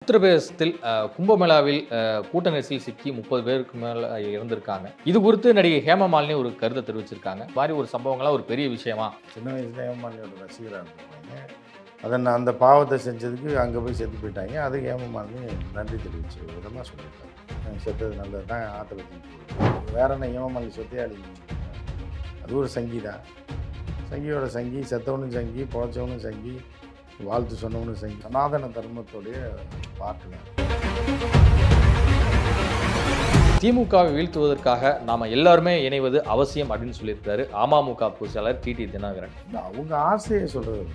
உத்தரப்பிரதேசத்தில் கும்பமேளாவில் கூட்ட நெரிசலில் சிக்கி 30 பேருக்கு மேல இறந்திருக்காங்க. இது குறித்து நடிகை ஹேமா மாலினி ஒரு கருத்தை தெரிவிச்சிருக்காங்க. இந்த மாதிரி ஒரு சம்பவங்கள்லாம் ஒரு பெரிய விஷயமா? சின்ன வயசுல ஹேமமாலினியோட ரசிகராக இருந்திருப்பாங்க. அதை நான் அந்த பாவத்தை செஞ்சதுக்கு அங்கே போய் செத்து போயிட்டாங்க. அதுக்கு ஹேமமாலினி நன்றி தெரிவிச்சு விதமாக சொல்லியிருக்காங்க. செத்தது நல்லது தான், ஆற்றுல தூக்கி போடுது. வேற என்ன ஹேமமாலினி சொத்தையாளி? அது ஒரு சங்கி தான். சங்கியோட சங்கி, செத்தவனும் சங்கி, பொழைச்சவனும் சங்கி, வாழ்த்து சொன்னவனும் சங்கி. சனாதன தர்மத்தோடைய பாட்டு தான். திமுகவை வீழ்த்துவதற்காக நாம எல்லாருமே இணைவது அவசியம் அப்படின்னு சொல்லியிருக்காரு அமமுக பொதுச்செயலாளர் டிடி தினகரன். அவங்க ஆசையை சொல்கிறது.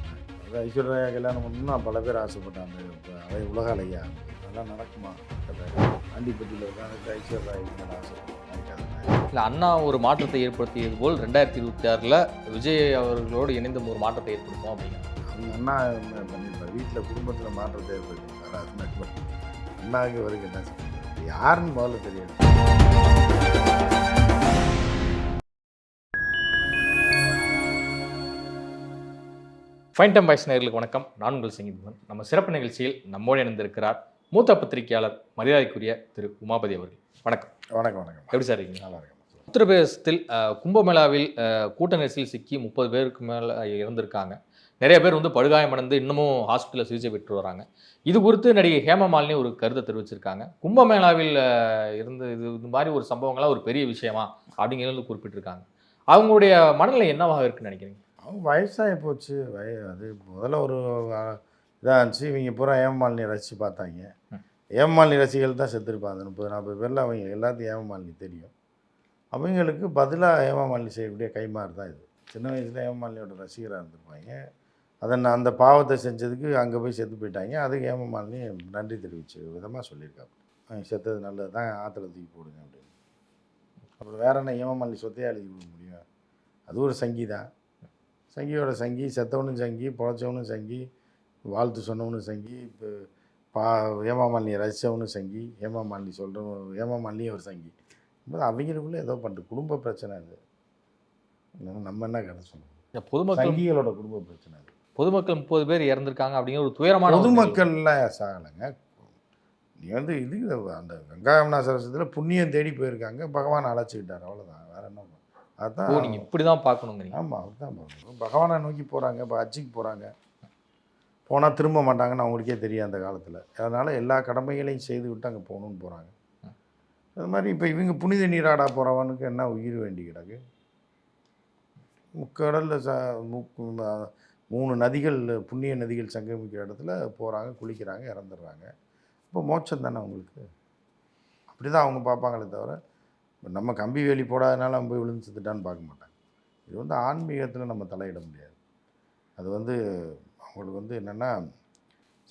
அது ஐஸ்வர்யா கல்யாணம் பண்ணணும்னா பல பேர் ஆசைப்பட்டாங்க. இப்போ அவை உலக அலையா அதெல்லாம் நடக்குமா? ஆண்டிப்பட்டியில் உட்காந்து ஐஸ்வர்யா ஆசைப்பட்டாங்க. இல்லை, அண்ணா ஒரு மாற்றத்தை ஏற்படுத்தியது போல் 2026 விஜய் அவர்களோடு இணைந்து ஒரு மாற்றத்தை ஏற்படுத்தும் அப்படிங்கிறாங்க. அவங்க அண்ணா பண்ணியிருப்பார். வீட்டில் குடும்பத்தில் மாற்றத்தை ஏற்படுத்தியிருப்பார். அது அண்ணாவுக்கு வரைக்கும் என்ன சொல்லுங்கள், யாருன்னு முதல்ல தெரியும். ஃபைன் டைம் வாய்ஸ் நேயர்களுக்கு வணக்கம். நான் உங்கள் சங்கீதன். நம்ம சிறப்பு நிகழ்ச்சியில் நம்மோடு இணைந்திருக்கிறார் மூத்த பத்திரிகையாளர் மரியாதைக்குரிய திரு உமாபதி அவர்கள். வணக்கம். வணக்கம். வணக்கம். எப்படி சார் இருக்கீங்க? நல்லா இருக்கேன். உத்தரப்பிரதேசத்தில் கும்பமேளாவில் கூட்ட நெரிசலில் சிக்கி 30 பேருக்கு மேலே இறந்திருக்காங்க. நிறைய பேர் படுகாயமடைந்து இன்னமும் ஹாஸ்பிட்டலில் சிகிச்சை பெற்று வராங்க. இது குறித்து நடிகை ஹேமா மாலினி ஒரு கருத்தை தெரிவிச்சிருக்காங்க. கும்பமேளாவில் இருந்து இந்த மாதிரி ஒரு சம்பவங்கள்லாம் ஒரு பெரிய விஷயமா அப்படிங்கிறது குறிப்பிட்டிருக்காங்க. அவங்களுடைய மனநிலை என்னவாக இருக்குன்னு நினைக்கிறீங்க? அவங்க வயசாகி போச்சு. அது முதல்ல ஒரு இதாக இருந்துச்சு. இவங்க பூரா ஹேமமாலினி ரசித்து பார்த்தாங்க. ஹேமமாலினி ரசிகர்கள் தான் செத்துருப்பாங்க. 30-40 பேரில் அவங்க எல்லாத்தையும் ஹேமமாலினி தெரியும். அவங்களுக்கு பதிலாக ஹேமமாலினி செய்யக்கூடிய கைமாறு தான் இது. சின்ன வயசில் ஹேமமாலினியோட ரசிகராக இருந்திருப்பாங்க. அதை நான் அந்த பாவத்தை செஞ்சதுக்கு அங்கே போய் செத்து போயிட்டாங்க. அதுக்கு ஹேமமாலினி நன்றி தெரிவிச்சு விதமாக சொல்லியிருக்காங்க. செத்தது நல்லது தான், ஆற்றுல தூக்கி போடுங்க அப்படின்னு. அப்புறம் வேற என்ன ஹேமமாலினி சொத்தையாளி முடியும்? அது ஒரு சங்கி தான். சங்கியோட சங்கி, செத்தவனும் சங்கி, பொழைச்சவனும் சங்கி, வாழ்த்து சொன்னவனும் சங்கி, இப்போ ஹேமமாலினியை ரசித்தவனும் சங்கி, ஹேமமாலினி சொல்கிறவன் ஹேமமாலினியும் ஒரு சங்கி. அவங்களுக்குள்ளே ஏதோ பண்ணிட்டு குடும்ப பிரச்சனை அது. நம்ம என்ன கதை சொல்லணும்? பொதுமக்கள் சங்கிகளோட குடும்ப பிரச்சனை அது. பொதுமக்கள் 30 பேர் இறந்திருக்காங்க அப்படிங்கிற ஒரு துயரமான. பொதுமக்கள்லாம் சாகலைங்க. நீ இதுக்கு அந்த கங்காயமுனா சரஸ்வத்தில் புண்ணியம் தேடி போயிருக்காங்க. பகவான் அழைச்சிக்கிட்டார், அவ்வளோதான். வேற என்ன? அதுதான் நீங்கள் இப்படி தான் பார்க்கணுங்க. ஆமாம், அதுதான் பார்க்கணும். பகவானை நோக்கி போகிறாங்க. இப்போ ஹஜ்ஜுக்கு போகிறாங்க. போனால் திரும்ப மாட்டாங்கன்னு அவங்களுக்கே தெரியும் அந்த காலத்தில். அதனால் எல்லா கடமைகளையும் செய்து விட்டு அங்கே போகணுன்னு போகிறாங்க. அது மாதிரி இப்போ இவங்க புனித நீராடா போகிறவனுக்கு என்ன உயிர் வேண்டி கிடக்கு? முக்கடலில் 3 நதிகள், புண்ணிய நதிகள் சங்கமிக்கிற இடத்துல போகிறாங்க, குளிக்கிறாங்க, இறந்துடுறாங்க. இப்போ மோட்சம் தானே அவங்களுக்கு. அப்படி தான் அவங்க பார்ப்பாங்களே தவிர நம்ம கம்பி வேலி போடாதனால நம்ம போய் விழுந்து செத்துட்டான்னு பார்க்க மாட்டாங்க. இது ஆன்மீகத்தில் நம்ம தலையிட முடியாது. அது அவங்களுக்கு என்னென்னா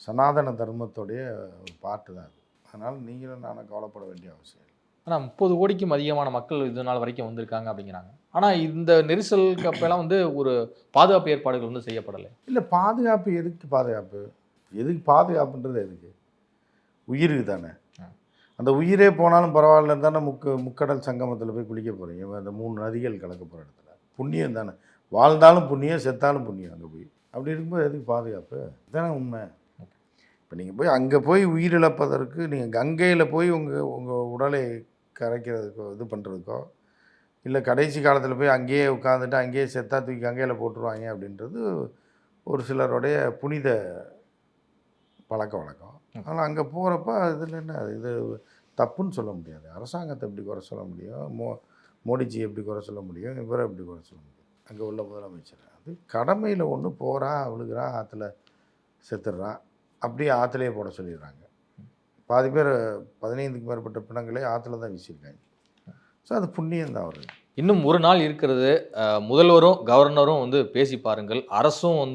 சனாதன தர்மத்தோடைய ஒரு பாட்டு தான் அது. அதனால் நீங்களும் நானும் கவலைப்பட வேண்டிய அவசியம் இல்லை. ஆனால் 30 கோடிக்கும் அதிகமான மக்கள் இது நாள் வரைக்கும் வந்திருக்காங்க அப்படிங்கிறாங்க. ஆனால் இந்த நெரிசலுக்கு அப்பெல்லாம் ஒரு பாதுகாப்பு ஏற்பாடுகள் செய்யப்படலை. இல்லை, பாதுகாப்பு எதுக்கு? எதுக்கு பாதுகாப்புன்றது எதுக்கு? உயிருக்கு தானே. அந்த உயிரே போனாலும் பரவாயில்லன்னு தானே முக்கடல் சங்கமத்தில் போய் குளிக்க போகிறீங்க. அந்த 3 நதிகள் கலக்க போகிற இடத்துல புண்ணியம் தானே. வாழ்ந்தாலும் புண்ணியம், செத்தாலும் புண்ணியம். அங்கே போய் அப்படி இருக்கும்போது எதுக்கு பாதுகாப்பு? இதுதானே உண்மை. இப்போ நீங்கள் போய் அங்கே போய் உயிரிழப்பதற்கு நீங்கள் கங்கையில் போய் உங்கள் உடலை கரைக்கிறதுக்கோ இது பண்ணுறதுக்கோ, இல்லை கடைசி காலத்தில் போய் அங்கேயே உட்காந்துட்டு அங்கேயே செத்தா தூக்கி கங்கையில் போட்டுருவாங்க அப்படின்றது ஒரு சிலருடைய புனித பழக்க வழக்கம். ஆனால் அங்கே போகிறப்ப இதில் என்ன இது தப்புன்னு சொல்ல முடியாது. அரசாங்கத்தை எப்படி குறை சொல்ல முடியும்? மோடிஜி எப்படி குறை சொல்ல முடியும்? இவரை எப்படி குறை சொல்ல முடியும்? அங்கே உள்ள முதலமைச்சர் அது கடமையில் ஒன்று போகிறான், விழுகிறான், ஆற்றுல செத்துடுறான். அப்படியே ஆற்றுலேயே போட சொல்லிடுறாங்க. பாதி பேர் 15க்கு மேற்பட்ட பிணங்களே ஆற்றுல தான் வீசியிருக்காங்க. ஸோ அது புண்ணியம் தான் அவருக்கு. இன்னும் ஒரு நாள் இருக்கிறது. முதல்வரும் கவர்னரும் பேசி பாருங்கள். அரசும்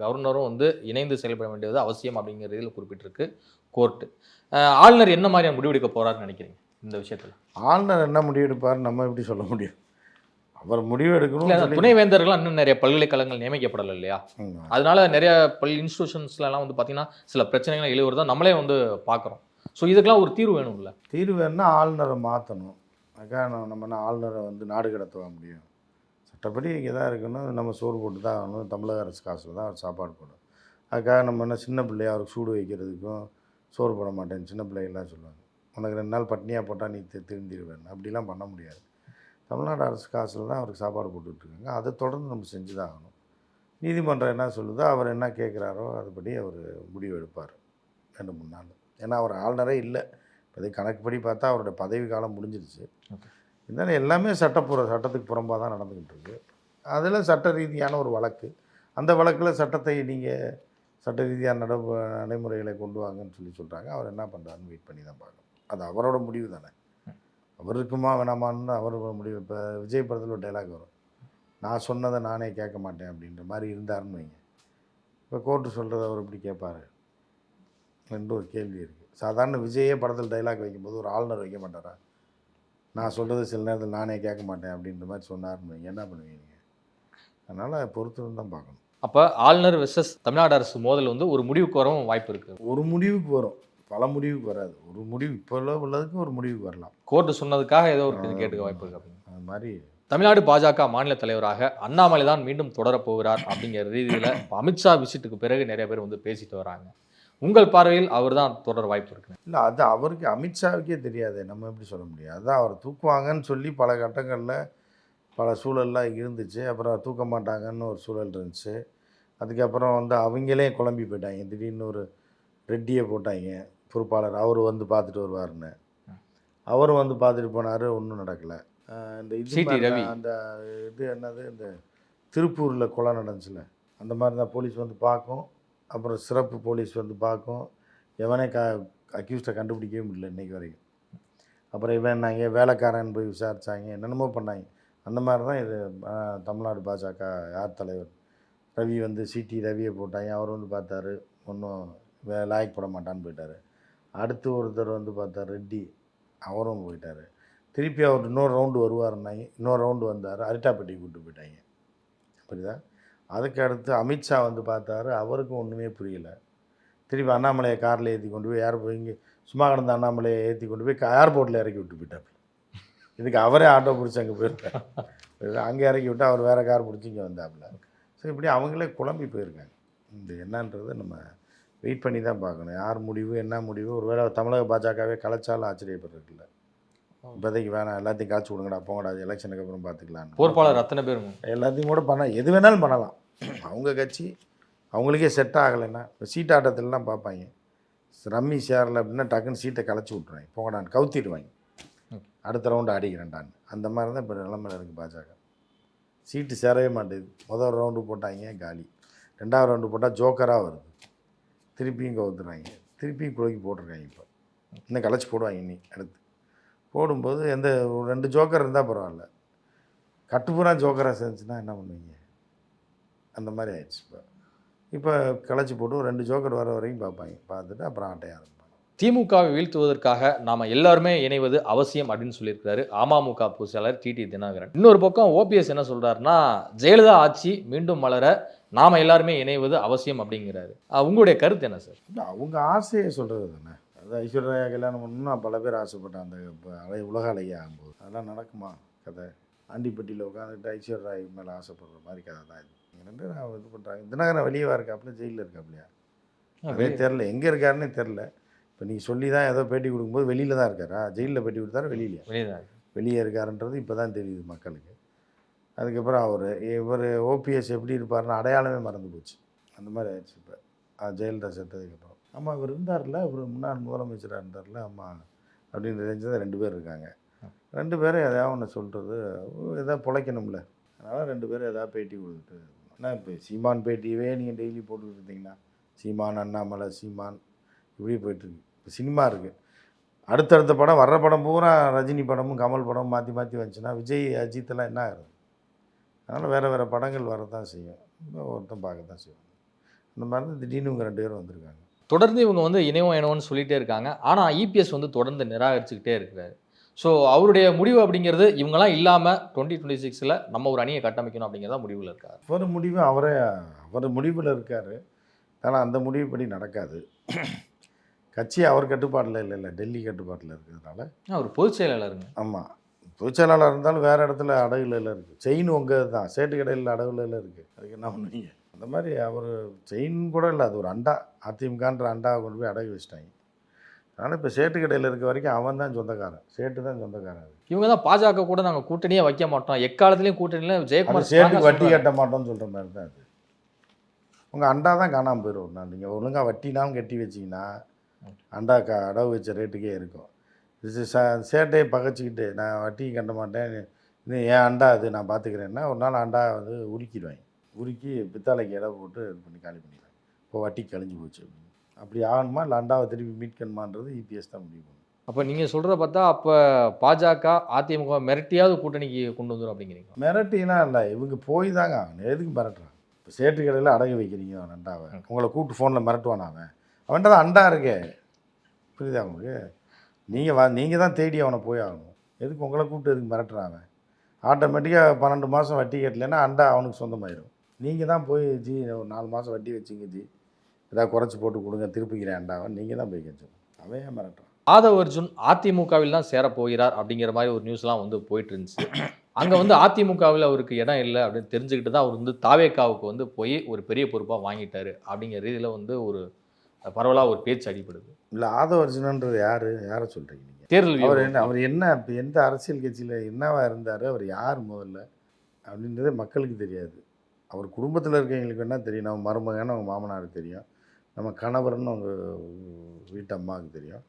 கவர்னரும் இணைந்து செயல்பட வேண்டியது அவசியம் அப்படிங்கிறதில் குறிப்பிட்டிருக்கு கோர்ட்டு. ஆளுநர் என்ன மாதிரியான முடிவெடுக்க போகிறாருன்னு நினைக்கிறீங்க இந்த விஷயத்தில்? ஆளுநர் என்ன முடிவெடுப்பார் நம்ம எப்படி சொல்ல முடியும்? அவர் முடிவு எடுக்கணும். துணைவேந்தர்கள் இன்னும் நிறைய பல்கலைக்கழகங்கள் நியமிக்கப்படலை இல்லையா? அதனால நிறைய பள்ளி பார்த்தீங்கன்னா சில பிரச்சனைகள் எழுவுறதா நம்மளே பார்க்குறோம். ஸோ இதுக்கெல்லாம் ஒரு தீர்வு வேணும்ல. தீர்வு வேணும்னா ஆளுநரை மாற்றணும். அதுக்காக நம்ம ஆளுநரை நாடு கடத்த முடியும்? சட்டப்படி இங்கே தான் இருக்கணும். நம்ம சோறு போட்டு தான் ஆகணும். தமிழக அரசு காசில் தான் அவர் சாப்பாடு போடணும். அதுக்காக நம்ம சின்ன பிள்ளைய அவருக்கு சூடு வைக்கிறதுக்கும் சோறு போட மாட்டேன், சின்ன பிள்ளைகள்லாம் சொல்லுவாங்க. உனக்கு 2 நாள் பட்னியாக போட்டால் நீ திருந்திடுவேன். அப்படிலாம் பண்ண முடியாது. தமிழ்நாடு அரசு காசில் தான் அவருக்கு சாப்பாடு போட்டுட்ருக்காங்க. அதை தொடர்ந்து நம்ம செஞ்சு தான் ஆகணும். நீதிமன்றம் என்ன சொல்லுதோ, அவர் என்ன கேட்குறாரோ அதுபடி அவர் முடிவு எடுப்பார் 2-3 நாள். ஏன்னா அவர் ஆளுநரே இல்லை. இப்போதைக்கு கணக்குப்படி பார்த்தா அவரோட பதவி காலம் முடிஞ்சிருச்சு. இருந்தாலும் எல்லாமே சட்டத்துக்கு புறம்பாக தான் நடந்துக்கிட்டு இருக்கு. அதில் சட்ட ரீதியான ஒரு வழக்கு. அந்த வழக்கில் சட்டத்தை நீங்கள் சட்ட ரீதியான நடைமுறைகளை கொண்டு வாங்கன்னு சொல்கிறாங்க. அவர் என்ன பண்ணுறாருன்னு வெயிட் பண்ணி தான் பார்க்கணும். அது அவரோட முடிவு தானே. அவர் இருக்குமா வேணாமான்னு அவர் முடிவு. இப்போ விஜய் படத்தில் ஒரு டைலாக் வரும், நான் சொன்னதை நானே கேட்க மாட்டேன் அப்படின்ற மாதிரி இருந்தாருன்னு வைங்க. இப்போ கோர்ட்டு சொல்கிறத அவர் எப்படி கேட்பார் என்று ஒரு கேள்வி இருக்குது. சாதாரண விஜயே படத்தில் டைலாக் வைக்கும்போது ஒரு ஆளுநர் வைக்க மாட்டாரா? நான் சொல்கிறது சில நேரத்தில் நானே கேட்க மாட்டேன் அப்படின்ற மாதிரி சொன்னார்னு வைங்க, என்ன பண்ணுவீங்க? அதனால் பொறுத்து தான் பார்க்கணும். அப்போ ஆளுநர் வெர்சஸ் தமிழ்நாடு அரசு மோதல் வந்து ஒரு முடிவுக்கு வரவும் வாய்ப்பு இருக்குது. ஒரு முடிவுக்கு வரும், பல முடிவுக்கு வராது. ஒரு முடிவு இப்போ உள்ளதுக்கு ஒரு முடிவுக்கு வரலாம். கோர்ட்டு சொன்னதுக்காக ஏதோ ஒரு கேட்டுக்க வாய்ப்பு இருக்குது அப்படின்னு. அது மாதிரி தமிழ்நாடு பாஜக மாநில தலைவராக அண்ணாமலை தான் மீண்டும் தொடரப் போகிறார் அப்படிங்கிற ரீதியில் அமித்ஷா விசிட்டுக்கு பிறகு நிறைய பேர் வந்து பேசிட்டு வராங்க. உங்கள் பார்வையில் அவர் தான் தொடர வாய்ப்பு இருக்கு? இல்லை, அது அவருக்கு அமித்ஷாவுக்கே தெரியாது, நம்ம எப்படி சொல்ல முடியாது. அதான் அவர் தூக்குவாங்கன்னு சொல்லி பல கட்டங்களில் பல சூழல்லாம் இருந்துச்சு. அப்புறம் தூக்க மாட்டாங்கன்னு ஒரு சூழல் இருந்துச்சு. அதுக்கப்புறம் வந்து அவங்களே குழம்பி போயிட்டாங்க. திடீர்னு ஒரு ரெட்டியை போட்டாங்க பொறுப்பாளர், அவர் வந்து பார்த்துட்டு வருவார்னு. அவரும் வந்து பார்த்துட்டு போனார், ஒன்றும் நடக்கலை. இந்த இது அந்த இது என்னது, இந்த திருப்பூரில் கொலை நடந்துச்சுல, அந்த மாதிரி தான் போலீஸ் வந்து பார்க்கும். அப்புறம் சிறப்பு போலீஸ் வந்து பார்க்கும். எவனே அக்யூஸ்டை கண்டுபிடிக்கவே முடியல இன்றைக்கி வரைக்கும். அப்புறம் இவன் என்னாங்க வேலைக்காரன் போய் விசாரித்தாங்க, என்னென்னமோ பண்ணாங்க. அந்த மாதிரி தான் இது தமிழ்நாடு பாஜக யார் தலைவர் ரவி வந்து சிடி ரவியை போட்டாங்க. அவர் வந்து பார்த்தாரு, ஒன்றும் லாயக்கப்பட மாட்டான்னு போயிட்டார். அடுத்து ஒருத்தர் வந்து பார்த்தார் ரெட்டி, அவரும் போயிட்டார். திருப்பி அவர் இன்னொரு ரவுண்டு வருவாருன்னாங்க, இன்னொரு ரவுண்டு வந்தார், அரிட்டாப்பட்டி கூப்பிட்டு போயிட்டாங்க. புரியுதா? அதுக்கு அடுத்து அமித்ஷா வந்து பார்த்தாரு, அவருக்கும் ஒன்றுமே புரியலை. திருப்பி அண்ணாமலையை காரில் ஏற்றி கொண்டு போய் இங்கே சும்மா கிடந்த அண்ணாமலையை ஏற்றி கொண்டு போய் ஏர்போர்ட்டில் இறக்கி விட்டு போயிட்டாப்புல. இதுக்கு அவரே ஆட்டோ பிடிச்சி அங்கே போயிருக்காரு. அங்கே இறக்கி விட்டு அவர் வேறு கார் பிடிச்சி இங்கே வந்தாப்புல. ஸோ இப்படி அவங்களே குழம்பி போயிருக்காங்க. இந்த என்னன்றது நம்ம வெயிட் பண்ணி தான் பார்க்கணும். யார் முடிவு என்ன முடிவு. ஒரு வேளை தமிழக பாஜகவே கலைச்சாலும் ஆச்சரியப்படுறதுல. இப்போதைக்கு வேணாம், எல்லாத்தையும் காய்ச்சி விடுங்கடா, போங்கடா, எலெக்ஷனுக்கு அப்புறம் பார்த்துக்கலாம். பொறுப்பாளர் அத்தனை பேரும் எல்லாத்தையும் கூட எது வேணாலும் பண்ணலாம். அவங்க கட்சி அவங்களுக்கே செட் ஆகலைன்னா சீட் ஆட்டத்திலலாம் பார்ப்பாங்க. ரம்மி சேரல அப்படின்னா டக்குன்னு சீட்டை கலைச்சி விட்ருவாங்க, போங்கடான்னு கவுத்திடுவாங்க, அடுத்த ரவுண்டு அடிக்கிறேன்டான்னு. அந்த மாதிரி தான் இப்போ நிலைமையில் இருக்குது பாஜக. சீட்டு சேரவே மாட்டேது. முதல் ரவுண்டு போட்டாங்க காலி, 2வது ரவுண்டு போட்டால் ஜோக்கராக வருது, திருப்பியும் கவுத்துறாங்க, திருப்பியும் குழக்கி போட்டிருக்காங்க. இப்போ இன்னும் கலைச்சி போடுவாங்க. இன்னைக்கு அடுத்து போடும்போது எந்த 2 ஜோக்கர் இருந்தால் பரவாயில்ல, கட்டுப்பூரா ஜோக்கராக சேர்ந்துச்சுன்னா என்ன பண்ணுவீங்க? அந்த மாதிரி ஆயிடுச்சு. இப்போ கலைச்சி போட்டு 2 ஜோக்கர் வர வரைக்கும் பார்ப்பாங்க, பார்த்துட்டு அப்புறம் ஆட்டைய ஆரம்பிப்பாங்க. திமுகவை வீழ்த்துவதற்காக நாம் எல்லாருமே இணைவது அவசியம் அப்படின்னு சொல்லியிருக்கிறாரு அமமுக பொதுச்செயலாளர் டிடி தினகரன். இன்னொரு பக்கம் ஓபிஎஸ் என்ன சொல்கிறாருன்னா, ஜெயலலிதா ஆட்சி மீண்டும் மலர நாம் எல்லாருமே இணைவது அவசியம் அப்படிங்கிறாரு. உங்களுடைய கருத்து என்ன சார்? அவங்க ஆசையை சொல்கிறது தானே. அது ஐஸ்வர்யா கல்யாணம் பண்ணணும்னா பல பேர் ஆசைப்பட்டான். அந்த உலக அழகி ஆகும்போது அதெல்லாம் நடக்குமா? கதை ஆண்டிப்பட்டியில் உட்காந்துட்டு ஐஸ்வர்யா மேலே ஆசைப்படுற மாதிரி கதை தான் இது. 2 பேரும் இது பண்ணுறாங்க. தினகரன் வெளியே இருக்காப்புல, ஜெயிலில் இருக்காப்புலையா? அதே தெரில, எங்கே இருக்காருன்னே தெரில. இப்போ நீங்கள் சொல்லி தான் ஏதோ பேட்டி கொடுக்கும்போது வெளியில் தான் இருக்காரா? ஜெயிலில் பேட்டி கொடுத்தாரு, வெளியே இருக்காருன்றது இப்போ தான் தெரியுது மக்களுக்கு. அதுக்கப்புறம் இவர் ஓபிஎஸ் எப்படி இருப்பார்னு அடையாளமே மறந்து போச்சு. அந்த மாதிரி ஆயிடுச்சு இப்போ ஜெயலலிதா செத்ததுக்கப்புறம். ஆமாம், இவர் இருந்தார்ல, இவர் முன்னாள் முதலமைச்சராக இருந்தார்ல, ஆமாம் அப்படின்னு தெரிஞ்சது 2 பேர் இருக்காங்க. 2 பேரும் எதாவது ஒன்று சொல்கிறது, எதாவது பிழைக்கணும்ல. அதனால் 2 பேரும் எதாவது பேட்டி கொடுத்துட்டு. ஆனால் இப்போ சீமான் பேட்டியவே நீங்கள் டெய்லி போட்டுக்கிட்டு இருந்தீங்கன்னா, சீமான் அண்ணாமலை சீமான் இப்படி போய்ட்டுருக்கு. இப்போ சினிமா இருக்குது, அடுத்தடுத்த படம் வர்ற படம் பூரா ரஜினி படமும் கமல் படமும் மாற்றி மாற்றி வந்துச்சுன்னா விஜய் அஜித்தெல்லாம் என்ன ஆகுது? அதனால் வேறு படங்கள் வரதான் செய்யும், ஒருத்தன் பார்க்க தான் செய்வாங்க. அந்த மாதிரி தான் திடீர்னு இவங்க 2 பேரும் வந்திருக்காங்க. தொடர்ந்து இவங்க வந்து இணைவோன்னு சொல்லிகிட்டே இருக்காங்க. ஆனால் இபிஎஸ் வந்து தொடர்ந்து நிராகரிச்சுக்கிட்டே இருக்கிறாரு. ஸோ அவருடைய முடிவு அப்படிங்கிறது இவங்கெல்லாம் இல்லாமல் 2026 நம்ம ஒரு அணியை கட்டமைக்கணும் அப்படிங்கிறதா முடிவில் இருக்கார். ஒரு முடிவு அவர் முடிவில் இருக்கார். ஆனால் அந்த முடிவுப்படி நடக்காது. கட்சி அவர் கட்டுப்பாட்டில் இல்லை, டெல்லி கட்டுப்பாட்டில் இருக்கிறதுனால. அவர் பொதுச் செயலாளருங்க. ஆமாம், பொதுச் செயலாளர் இருந்தாலும் வேறு இடத்துல அடகுல இருக்குது. செயின் உங்கள் தான், சேட்டு கடையில் அடகுல இருக்குது. அதுக்கு என்ன பண்ணுவீங்க? அந்த மாதிரி அவர் செயின் கூட இல்லை, அது ஒரு அண்டா, அதிமுகன்ற அண்டாவை கொண்டு போய் அடகு வச்சுட்டாங்க. அதனால் இப்போ சேட்டு கடையில் இருக்க வரைக்கும் அவன் தான் சொந்தக்காரன், சேட்டு தான் சொந்தக்காரன். இவங்க தான் பாஜக கூட நாங்கள் கூட்டணியே வைக்க மாட்டோம், எக்காலத்துலேயும் கூட்டணியில் ஜெயக்குமார் சேட்டுக்கு வட்டி கட்ட மாட்டோம்னு சொல்கிற மாதிரி தான் அது. உங்கள் அண்டா தான் காணாமல் போயிடும் ஒரு நாள். நீங்கள் ஒழுங்காக வட்டினாலும் கட்டி வச்சிங்கன்னா அண்டா அடவு வச்ச ரேட்டுக்கே இருக்கும். இது சேட்டையை பகைச்சிக்கிட்டு நான் வட்டி கட்ட மாட்டேன், இது என் அண்டா அது நான் பார்த்துக்கிறேன்னா ஒரு நாள் அண்டா வந்து உருக்கிடுவாங்க. உருக்கி பித்தாளைக்கு இடம் போட்டு இது பண்ணி காலி பண்ணிடுவாங்க. இப்போ வட்டி கழிஞ்சு போச்சு அப்படின்னு. அப்படி ஆகணுமா இல்லை அண்டாவை திருப்பி மீட்கணுமான்றது இபிஎஸ் தான் முடிவு பண்ணும். அப்போ நீங்கள் சொல்கிறத பார்த்தா அப்போ பாஜக அதிமுக மிரட்டியாவது கூட்டணிக்கு கொண்டு வந்துடும் அப்படிங்கிறீங்க? மிரட்டிலாம் இல்லை, இவங்க போய் தாங்க அவன் எதுக்கு மிரட்டுறான். இப்போ சேட்டு கடையில் அடகு வைக்கிறீங்க அவன் அண்டாவை, உங்களை கூப்பிட்டு ஃபோனில் மிரட்டுவான் அவன்கிட்ட தான் அண்டா இருக்கே. புரியுதா உங்களுக்கு? நீங்கள் தான் தேடி அவனை போய் ஆகணும். எதுக்கு உங்களை கூப்பிட்டு எதுக்கு மிரட்டுறான்? ஆட்டோமேட்டிக்காக 12 மாதம் வட்டி கட்டலைன்னா அண்டா அவனுக்கு சொந்தமாயிடும். நீங்கள் தான் போய் ஜி ஒரு 4 மாதம் வட்டி வச்சிங்க ஜி, ஏதாவது குறைச்சி போட்டு கொடுங்க திருப்பிக்கிறேன் அண்டாவை, நீங்கள் தான் போய் கட்டணும். அவன் ஏன் மிரட்டுறான்? ஆதவ் அர்ஜுன் அதிமுகவில் தான் சேர போகிறார் அப்படிங்கிற மாதிரி ஒரு நியூஸ்லாம் வந்து போயிட்டு இருந்துச்சு. அங்கே வந்து அதிமுகவில் அவருக்கு இடம் இல்லை அப்படின்னு தெரிஞ்சுக்கிட்டு தான் அவர் வந்து தாவேக்காவுக்கு வந்து போய் ஒரு பெரிய பொறுப்பாக வாங்கிட்டாரு அப்படிங்கிற ரீதியில் வந்து ஒரு பரவலாக ஒரு பேச்சு அடிப்படுது. இல்லை, ஆதவ் அர்ஜுனன்றது யாரை சொல்கிறீங்க நீங்கள்? தேர்தல் அவர் என்ன இப்போ எந்த அரசியல் கட்சியில் என்னவா இருந்தார், அவர் யார் முதல்ல அப்படின்றதே மக்களுக்கு தெரியாது. அவர் குடும்பத்தில் இருக்கவங்களுக்கு என்ன தெரியும், நம்ம மருமகன்னு அவங்க மாமனாருக்கு தெரியும், நம்ம கணவர்னு அவங்க வீட்டு அம்மாவுக்கு தெரியும்,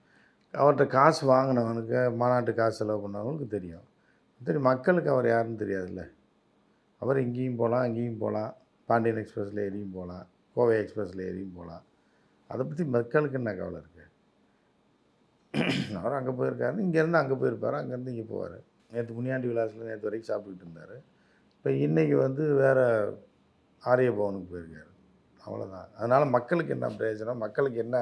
அவர்கிட்ட காசு வாங்கினவனுக்கு மாநாட்டு காசு செலவு பண்ணவங்களுக்கு தெரியும். மக்களுக்கு அவர் யாருன்னு தெரியாதுல்ல. அவர் இங்கேயும் போகலாம் அங்கேயும் போகலாம், பாண்டியன் எக்ஸ்பிரஸில் ஏறியும் போகலாம், கோவை எக்ஸ்பிரஸில் ஏறியும் போகலாம். அதை பற்றி மக்களுக்கு என்ன கவலை இருக்குது? அவர் அங்கே போயிருக்காரு, இங்கேருந்து அங்கே போயிருப்பார், அங்கேருந்து இங்கே போவார். நேற்று முனியாண்டி விலாஸில் நேற்று வரைக்கும் சாப்பிட்டுக்கிட்டு இருந்தார். இப்போ இன்றைக்கி வந்து வேறு ஆரியபவனுக்கு போயிருக்காரு. அவ்வளோதான். அதனால் மக்களுக்கு என்ன பிரயோஜனம், மக்களுக்கு என்ன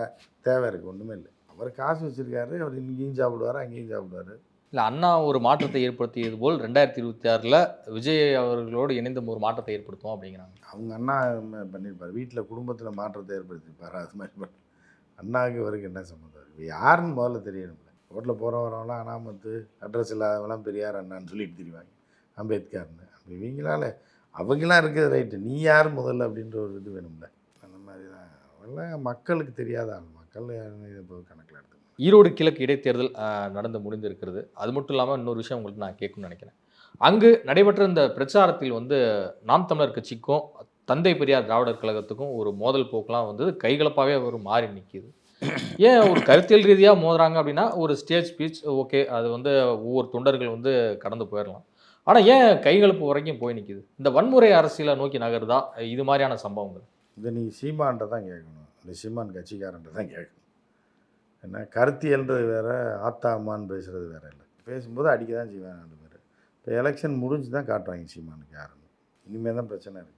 தேவை இருக்குது? ஒன்றுமே இல்லை. அவர் காசு வச்சுருக்காரு, அவர் இங்கேயும் சாப்பிடுவார் அங்கேயும் சாப்பிடுவார். இல்லை, அண்ணா ஒரு மாற்றத்தை ஏற்படுத்தியது போல் 2026 விஜய் அவர்களோடு இணைந்த ஒரு மாற்றத்தை ஏற்படுத்தும் அப்படிங்கிறாங்க. அவங்க அண்ணா பண்ணியிருப்பார், வீட்டில் குடும்பத்தில் மாற்றத்தை ஏற்படுத்தியிருப்பார். அது மாதிரி அண்ணாவுக்கு இவருக்கு என்ன சம்மந்தம் இருக்குது? யாருன்னு முதல்ல தெரியணும்ல. ரோட்டில் போகிற வரவங்களாம் அனாமத்து அட்ரஸ் இல்லாதவங்களாம் பெரியார் அண்ணான்னு சொல்லிட்டு தெரிவாங்க, அம்பேத்கர்னு. அப்படி இவங்களால அவங்களாம் இருக்குது ரைட்டு, நீ யார் முதல்ல அப்படின்ற ஒரு இது வேணும்ல. அந்த மாதிரி தான் அவெல்லாம் மக்களுக்கு தெரியாத ஆள். மக்கள் இதை கணக்கில் எடுத்துக்கணும். ஈரோடு கிழக்கு இடைத்தேர்தல் நடந்து முடிந்திருக்கிறது. அது மட்டும் இல்லாமல் இன்னொரு விஷயம் உங்களுக்கு நான் கேட்கணும்னு நினைக்கிறேன். அங்கு நடைபெற்ற இந்த பிரச்சாரத்தில் வந்து நாம் தமிழர் கட்சிக்கும் தந்தை பெரியார் திராவிடர் கழகத்துக்கும் ஒரு மோதல் போக்கெலாம் வந்து கைகலப்பாகவே ஒரு மாறி நிற்கிது. ஏன் ஒரு கருத்தியல் ரீதியாக மோதுறாங்க அப்படின்னா ஒரு ஸ்டேஜ் ஸ்பீச் ஓகே, அது வந்து ஒவ்வொரு தொண்டர்கள் வந்து கடந்து போயிடலாம். ஆனால் ஏன் கைகலப்பு வரைக்கும் போய் நிற்கிது? இந்த வன்முறை அரசியலை நோக்கி நகருதா இது மாதிரியான சம்பவங்கள்? இதை நீங்கள் சீமான்ட்ட தான் கேட்கணும், இந்த சீமான் கட்சிக்காரன்ட்ட தான் கேட்கணும். என்ன கருத்தியல்ன்றது வேறு, ஆத்தா அம்மான்னு பேசுகிறது வேறு இல்லை. பேசும்போது அடிக்க தான் செய்வாங்க 2 பேர். இப்போ எலெக்ஷன் முடிஞ்சு தான் காட்டுவாங்க சீமானுக்கு யாருன்னு. இனிமேல் தான் பிரச்சனை இருக்குது.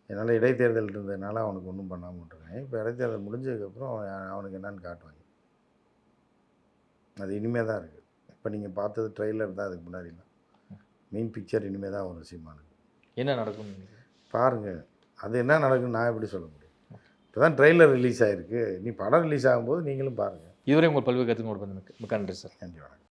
என்னால் இடைத்தேர்தல் இருந்ததுனால அவனுக்கு ஒன்றும் பண்ணாமல் விட்டுருக்காங்க. இப்போ இடைத்தேர்தல் முடிஞ்சதுக்கப்புறம் அவனுக்கு என்னன்னு காட்டுவாங்க. அது இனிமேல் தான் இருக்குது. இப்போ நீங்கள் பார்த்தது ட்ரெய்லர் தான், அதுக்கு முன்னாடிலாம் மெயின் பிக்சர் இனிமேல் தான் வரும் சீமானுக்கு. என்ன நடக்கும் பாருங்கள். அது என்ன நடக்குன்னு நான் எப்படி சொல்ல முடியும்? இப்போ தான் ட்ரெய்லர் ரிலீஸ் ஆகிருக்கு, நீ படம் ரிலீஸ் ஆகும்போது நீங்களும் பாருங்கள். இதுவரை உங்கள் பல்வேறு கருத்துக்கு மிக்க நன்றி சார். நன்றி, வணக்கம்.